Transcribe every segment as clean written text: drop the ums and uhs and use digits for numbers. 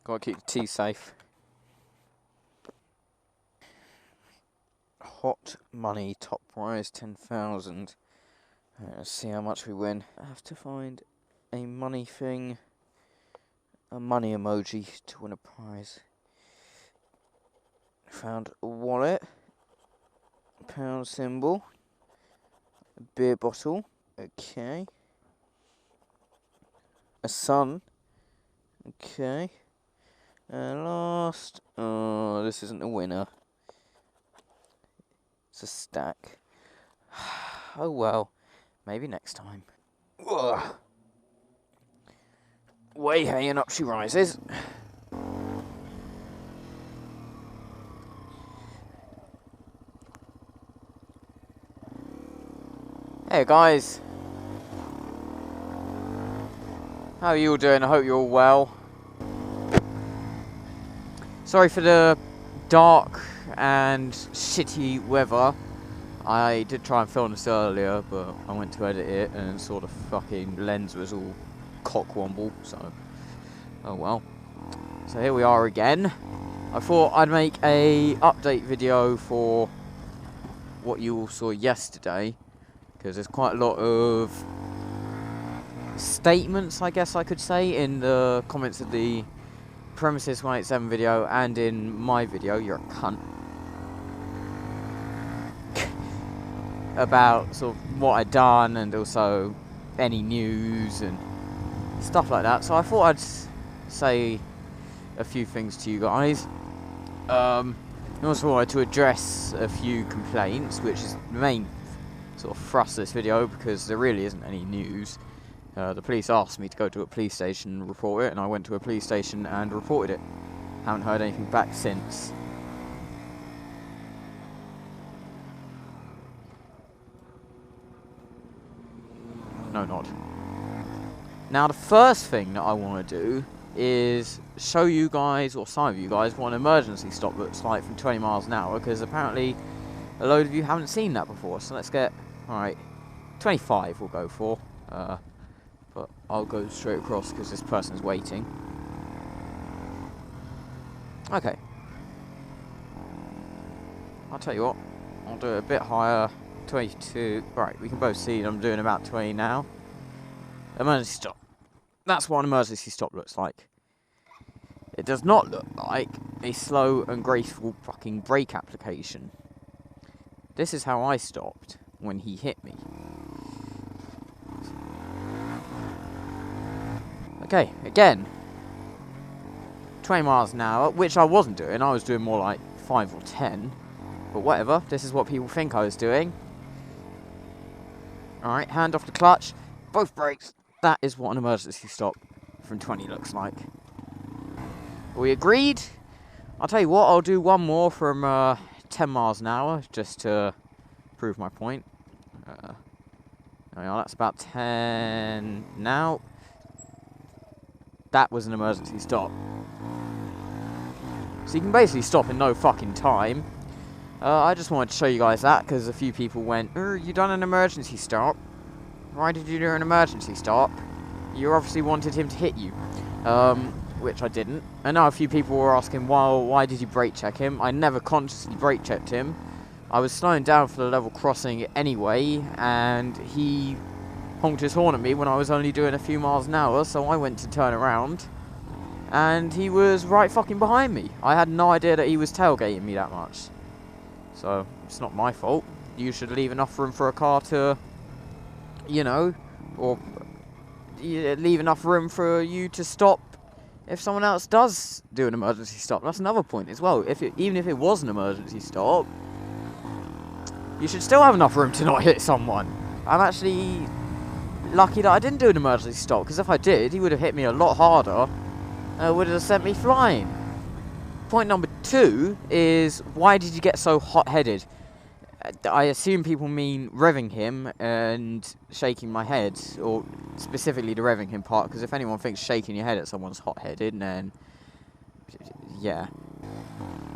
Gotta keep the tea safe. Hot money, top prize 10,000. Let's see how much we win. I have to find a money thing, a money emoji to win a prize. Found a wallet, a pound symbol, a beer bottle, okay, a sun, okay, and last, oh, this isn't a winner. It's a stack. Oh well, maybe next time. Ugh. Way hey and up she rises. Hey guys, how are you all doing? I hope you're all well. Sorry for the dark and shitty weather. I did try and film this earlier, but I went to edit it and saw the fucking lens was all cockwomble, so oh well. So here we are again. I thought I'd make a update video for what you all saw yesterday, because there's quite a lot of statements, I guess I could say, in the comments of the Premises 187 video and in my video, you're a cunt, about sort of what I'd done and also any news and stuff like that. So I thought I'd say a few things to you guys. I also wanted to address a few complaints, which is the main sort of thrust of this video, because there really isn't any news. The police asked me to go to a police station and report it, and I went to a police station and reported it. Haven't heard anything back since. No nod. Now the first thing that I want to do is show you guys, or some of you guys, what an emergency stop looks like from 20 miles an hour, because apparently a load of you haven't seen that before. So let's get, alright, 25 we'll go for. But I'll go straight across because this person's waiting. Okay. I'll tell you what, I'll do it a bit higher, 22. Right, we can both see I'm doing about 20 now. Emergency stop. That's what an emergency stop looks like. It does not look like a slow and graceful fucking brake application. This is how I stopped when he hit me. Okay, again, 20 miles an hour, which I wasn't doing. I was doing more like 5 or 10. But whatever, this is what people think I was doing. Alright, hand off the clutch, both brakes. That is what an emergency stop from 20 looks like. Are we agreed? I'll tell you what, I'll do one more from 10 miles an hour, just to prove my point. There we are, that's about 10 now. That was an emergency stop. So you can basically stop in no fucking time. I just wanted to show you guys that, because a few people went, you done an emergency stop? Why did you do an emergency stop? You obviously wanted him to hit you. Which I didn't. I know a few people were asking, well, why did you brake check him? I never consciously brake checked him. I was slowing down for the level crossing anyway, and he honked his horn at me when I was only doing a few miles an hour, so I went to turn around, and he was right fucking behind me. I had no idea that he was tailgating me that much. So, it's not my fault. You should leave enough room for a car to, you know, or leave enough room for you to stop if someone else does do an emergency stop. That's another point as well. Even if it was an emergency stop, you should still have enough room to not hit someone. I'm actually lucky that I didn't do an emergency stop, because if I did, he would have hit me a lot harder, would have sent me flying. Point number 2 is, why did you get so hot-headed? I assume people mean revving him and shaking my head, or specifically the revving him part, because if anyone thinks shaking your head at someone's hot-headed, then yeah.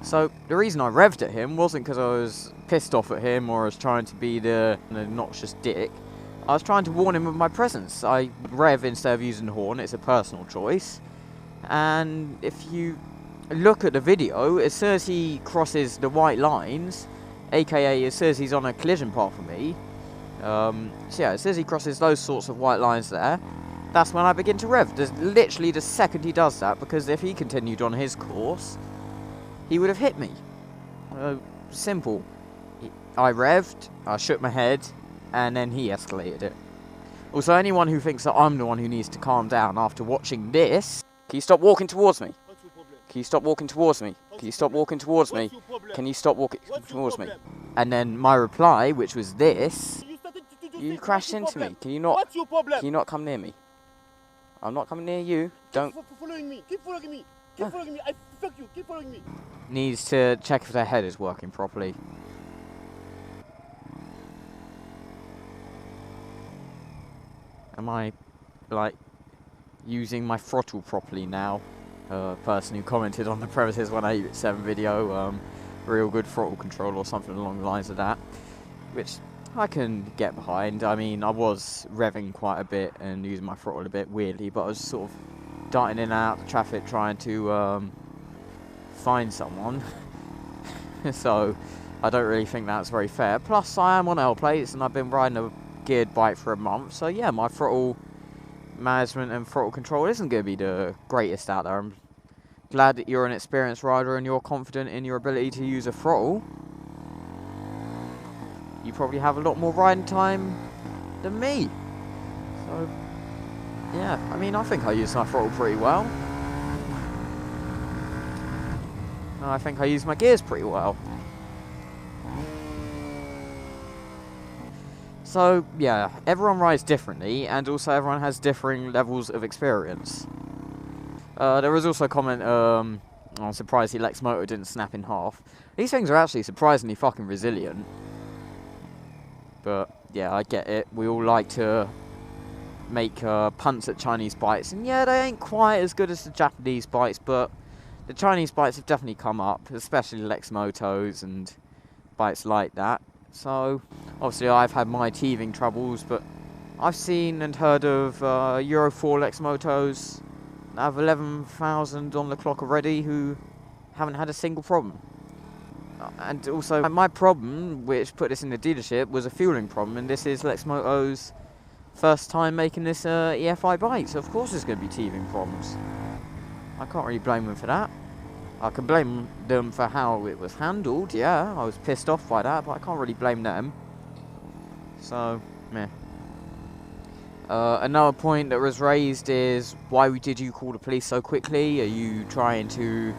So the reason I revved at him wasn't because I was pissed off at him or I was trying to be the obnoxious dick. I was trying to warn him of my presence. I rev instead of using the horn. It's a personal choice. And if you look at the video, as soon as he crosses the white lines, aka as soon as he's on a collision path with me, so yeah, as soon as he crosses those sorts of white lines there, that's when I begin to rev. There's literally the second he does that, because if he continued on his course, he would have hit me. Simple. I revved, I shook my head, and then he escalated it. Also, anyone who thinks that I'm the one who needs to calm down after watching this, can you stop walking towards me? Can you stop walking towards me? Can you stop walking towards me? Can you stop walking towards me? And then my reply, which was this, you crashed into me. Can you not come near me? I'm not coming near you. Don't. Keep following me. Keep following me. Keep following me. I fuck you. Keep following me. Needs to check if their head is working properly. Am I, like, using my throttle properly now? Person who commented on the Premises 187 video, real good throttle control or something along the lines of that, which I can get behind. I mean, I was revving quite a bit and using my throttle a bit weirdly, but I was sort of darting in and out of the traffic trying to find someone. So I don't really think that's very fair. Plus, I am on L plates and I've been riding a geared bike for a month, so yeah, my throttle management and throttle control isn't going to be the greatest out there. I'm glad that you're an experienced rider and you're confident in your ability to use a throttle. You probably have a lot more riding time than me. So, yeah, I mean, I think I use my throttle pretty well. And I think I use my gears pretty well. So, yeah, everyone rides differently, and also everyone has differing levels of experience. There was also a comment, I'm surprised the Lex Moto didn't snap in half. These things are actually surprisingly fucking resilient. But, yeah, I get it. We all like to make punts at Chinese bikes. And, yeah, they ain't quite as good as the Japanese bikes, but the Chinese bikes have definitely come up, especially Lex Motos and bikes like that. So, obviously I've had my teething troubles, but I've seen and heard of Euro 4 Lex Motos that have 11,000 on the clock already who haven't had a single problem. And also, my problem, which put this in the dealership, was a fueling problem, and this is Lex Moto's first time making this EFI bike, so of course there's going to be teething problems. I can't really blame them for that. I can blame them for how it was handled, yeah, I was pissed off by that, but I can't really blame them. So, meh. Another point that was raised is, why did you call the police so quickly? Are you trying to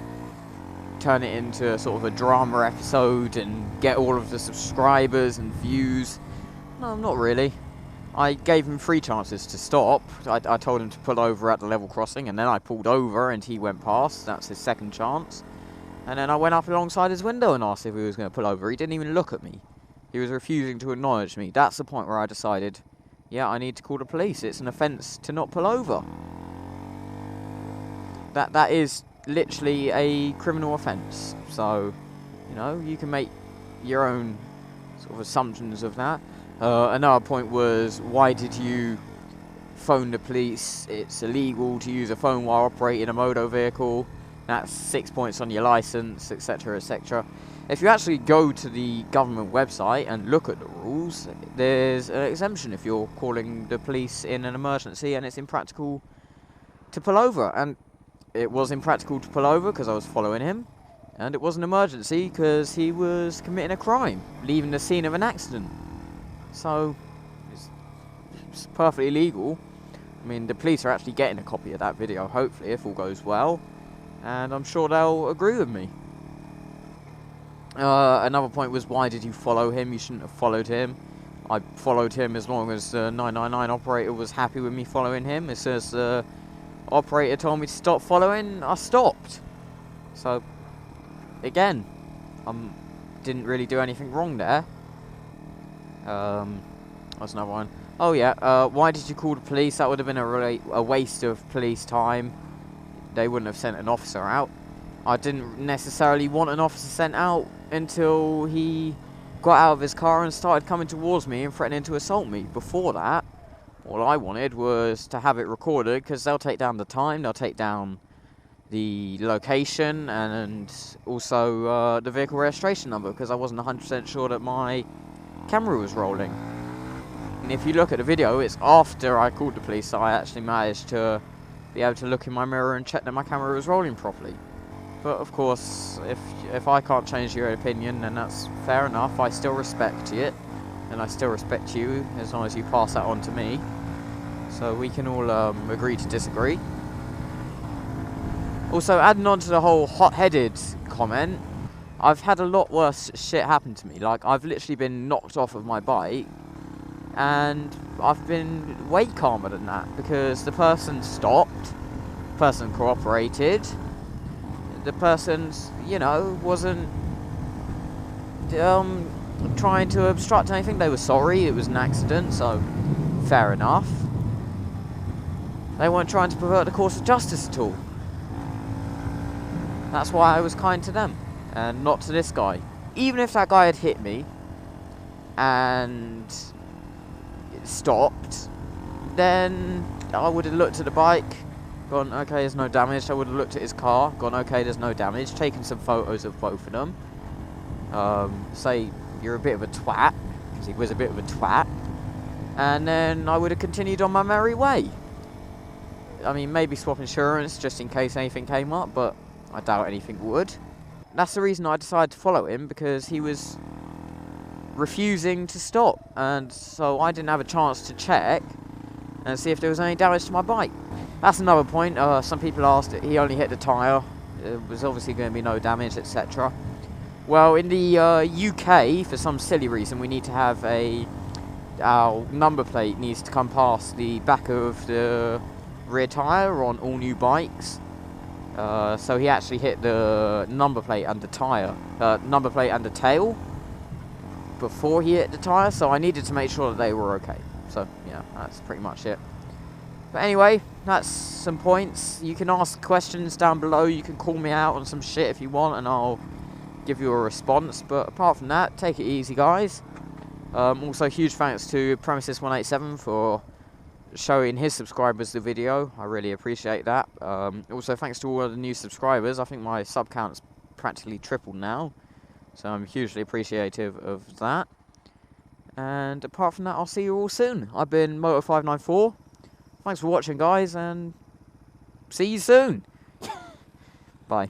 turn it into sort of a drama episode and get all of the subscribers and views? No, not really. I gave him 3 chances to stop. I told him to pull over at the level crossing, and then I pulled over and he went past. That's his second chance. And then I went up alongside his window and asked if he was going to pull over. He didn't even look at me. He was refusing to acknowledge me. That's the point where I decided, yeah, I need to call the police. It's an offence to not pull over. That is literally a criminal offence. So, you know, you can make your own sort of assumptions of that. Another point was, why did you phone the police? It's illegal to use a phone while operating a moto vehicle. That's 6 points on your license, etc, etc. If you actually go to the government website and look at the rules, there's an exemption if you're calling the police in an emergency and it's impractical to pull over. And it was impractical to pull over because I was following him. And it was an emergency because he was committing a crime, leaving the scene of an accident. So, it's perfectly legal. I mean, the police are actually getting a copy of that video, hopefully, if all goes well. And I'm sure they'll agree with me. Another point was, why did you follow him? You shouldn't have followed him. I followed him as long as the 999 operator was happy with me following him. As soon as the operator told me to stop following, I stopped. So, again, didn't really do anything wrong there. What's another one? Oh yeah, why did you call the police? That would have been a waste of police time. They wouldn't have sent an officer out. I didn't necessarily want an officer sent out until he got out of his car and started coming towards me and threatening to assault me. Before that, all I wanted was to have it recorded, because they'll take down the time, they'll take down the location and also the vehicle registration number, because I wasn't 100% sure that my camera was rolling. And if you look at the video, it's after I called the police that I actually managed to be able to look in my mirror and check that my camera was rolling properly. But of course, if I can't change your opinion, then that's fair enough. I still respect it, and I still respect you as long as you pass that on to me. So we can all agree to disagree. Also, adding on to the whole hot-headed comment, I've had a lot worse shit happen to me. Like, I've literally been knocked off of my bike, and I've been way calmer than that, because the person stopped, the person cooperated, the person, you know, wasn't trying to obstruct anything. They were sorry, it was an accident, so fair enough. They weren't trying to pervert the course of justice at all. That's why I was kind to them, and not to this guy. Even if that guy had hit me and stopped, then I would have looked at the bike, gone, okay, there's no damage. I would have looked at his car, gone, okay, there's no damage, taken some photos of both of them. Say you're a bit of a twat, because he was a bit of a twat, and then I would have continued on my merry way. I mean, maybe swap insurance just in case anything came up, but I doubt anything would. That's the reason I decided to follow him, because he was refusing to stop, and so I didn't have a chance to check and see if there was any damage to my bike. That's another point. Some people asked that he only hit the tyre. There was obviously going to be no damage, etc. Well, in the UK, for some silly reason, we need to have our number plate needs to come past the back of the rear tyre on all new bikes. So he actually hit the number plate and the tyre, number plate and the tail before he hit the tyre, so I needed to make sure that they were okay. So, yeah, that's pretty much it. But anyway, that's some points. You can ask questions down below, you can call me out on some shit if you want, and I'll give you a response. But apart from that, take it easy, guys. Also, huge thanks to Premises187 for showing his subscribers the video. I really appreciate that. Also, thanks to all of the new subscribers. I think my sub count's practically tripled now, so I'm hugely appreciative of that. And apart from that, I'll see you all soon. I've been Moto594. Thanks for watching, guys, and see you soon. Bye.